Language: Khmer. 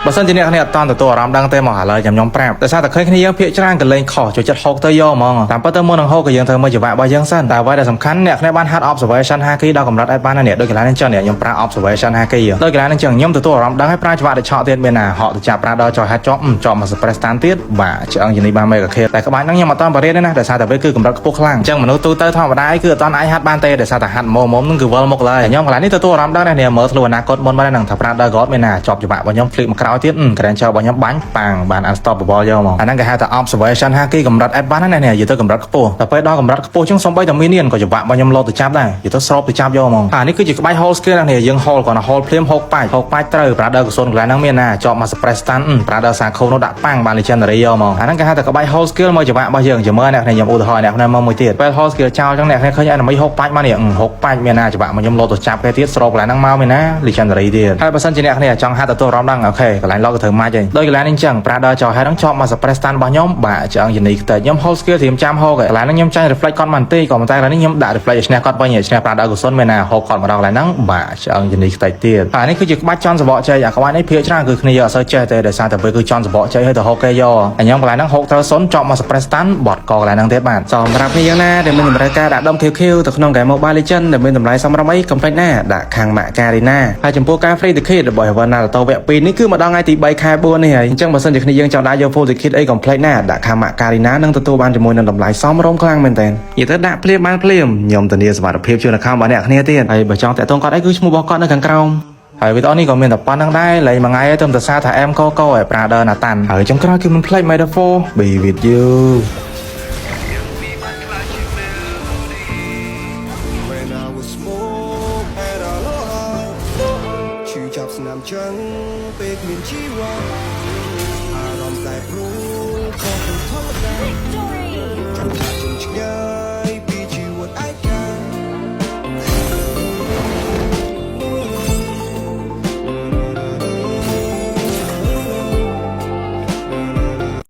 បើសិនជាអ្នកនេះអត់តន់ទទួលអារម្មណ៍ដឹងទេមកឥឡូវខ្ញុំប្រាប់តែសារតែឃើញគ្នាយើងភាកច្រើនកលែងខុសចូលចិត្តហុកទៅយកហ្មងតាមពិតទៅមុននឹងហុកក៏យើងត្រូវមើលចង្វាក់របស់យើងសិនតែអ្វីដែលសំខាន់អ្នកនេះបានហាត់ observation haki ដល់កម្រិតឲ្យបានណានេះដោយកន្លែងនេះចឹងនេះខ្ញុំប្រើ observation haki ដោយកន្លែងនេះចឹងខ្ញុំទទួលអារម្មណ៍ដឹងឲ្យប្រើចង្វាក់ទៅឆក់ទៀតមានណាហក់ទៅចាប់ប្រើដល់ចុះហាត់ជាប់មក suppress តានទៀតបាទឆ្អឹងជានេះបានមេកាខេតែក្បាច់ហ្នឹងខ្ញុំអត់តន់បរិយាទេណាដោយសារតែវាគឺកម្រិតខ្ពស់ខ្លាំងអញ្ចឹងមនុស្សទូទៅធម្មតាគឺអត់តន់អាចហាត់បានទេដោយសារតែហាត់មុំហ្នឹងគឺវល់មុខឡើយខ្ញុំកន្លែងនេះទទួលអារម្មណ៍ដឹងណានេះមើលធ្លុះអនាគតមុនមកហ្នឹងថាប្រើដល់ God មានណាជាប់ចង្វាក់របស់ខ្ញុំភ្លេចមកក្រោយទៀត credential របស់ខ្ញុំបាញ់ប៉ាំងបាន unstoppable យកមកអាហ្នឹងគេហៅថា observation haki កម្រិត advanced ណានេះនិយាយទៅកម្រិតខ្ពស់តែពេលដល់កម្រិតខ្ពស់ជាងសំបីតែ minion ក៏ចង្វាក់របស់ខ្ញុំលោតទៅចាប់ដែរនិយាយទៅស្របទៅចាប់យកហ្មងអានេះគឺជាក្បាច់ hold skill ណានេះយើង hold គាត់ណា hold ភ្លាមហុកបាច់ត្រូវប្រើដល់កសុនកន្លែងហ្នឹងមានណាជាប់មក suppress stand ប្រើដល់សាខូនោះដាក់ប៉ាំងបាន legendary យកហ្មងអាហ្នឹងគេហៅថាក្បាច់ hold skill មកចង្វាក់របស់យើងជាមើលអ្នកនេះខ្ញុំឧទាហរណ៍អ្នកនេះមកមួយទៀតពេល hold skill ចោលចឹងអ្នកនេះឃើញ enemy ហុកបាច់មកនេះហុកបាច់មានណាចង្វាក់មកខ្ញុំលោតទៅចាប់គេទៀតស្របកន្លែងហ្នឹងមកមានណា legendary ទៀតហើយបើសិនជាអ្នកនេះចង់ហាត់ទទួលអារម្មណ៍ដឹងអូខេកន្លែង log ក៏ត្រូវម៉ាច់ហើយដោយកន្លែងនេះអញ្ចឹងប្រើដល់ចោលហើយហ្នឹងជាប់មក suppress stand របស់ខ្ញុំបាទឆ្អឹង unique តែខ្ញុំ hold skill ត្រៀមចាំហុកកន្លែងហ្នឹងខ្ញុំចាញ់ reflect គាត់មិនទេក៏ប៉ុន្តែកន្លែងនេះខ្ញុំដាក់ reflect ឲ្យឈ្នះគាត់វិញឈ្នះប្រើដល់កសុនមានណាហុកគាត់មកដល់កន្លែងហ្នឹងបាទឆ្អឹង unique តែទៀតអានេះគឺជាក្បាច់ចន់សបកជ័យអាក្បាច់នេះភាគច្រើនគឺគ្នាយកអត់សូវចេះទេដោយសារតែវាគឺចន់សបកជ័យហើយទៅហុកគេយកអញ្ចឹងកន្លែងហ្នឹងហុកត្រូវសុនជាប់មក suppress stand បត់កកន្លែងហ្នឹងទៀតបាទសម្រាប់គ្នាយ៉ាងណាដែលមានតម្រូវការដាក់ដុំ QQ ទៅក្នុង game Mobile Legends ដែលមានតម្លៃសមរម្យអីកុំភ្លេចណាដាក់ខាង Macarena ហើយចំពោះការ free ticket របស់ Havana ទៅវគ្គ2នេះគឺមកដល់ថ្ងៃទី3ខែ4នេះហើយអញ្ចឹងបើសិនជាគ្នាយើងចង់ដាក់យក full ticket អីកុំភ្លេចណាដាក់ខាង Macarena នឹងទទួលបានជាមួយនឹងតម្លៃសមរម្យខ្លាំងមែនទែននិយាយទៅដាក់ភ្លាមបានភ្លាមខ្ញុំធានាសុវត្ថិភាពជូន account របស់អ្នកគ្នាទៀតហើយបើចង់តាក់ទងគាត់អីគឺឈ្មោះរបស់គាត់នៅខាងក្រោមហើយវីដេអូនេះក៏មានតែប៉ុណ្្នឹងដែរលេងមួយថ្ងៃទៅតែសារថា M Coco ឲ្យប្រើដល់ណាតាន់ហើយចុងក្រោយគឺមិនភ្លេច Metaphor be with youจับสนามจังเป็กเหมือนชีวาอารมณ์แปรปรวน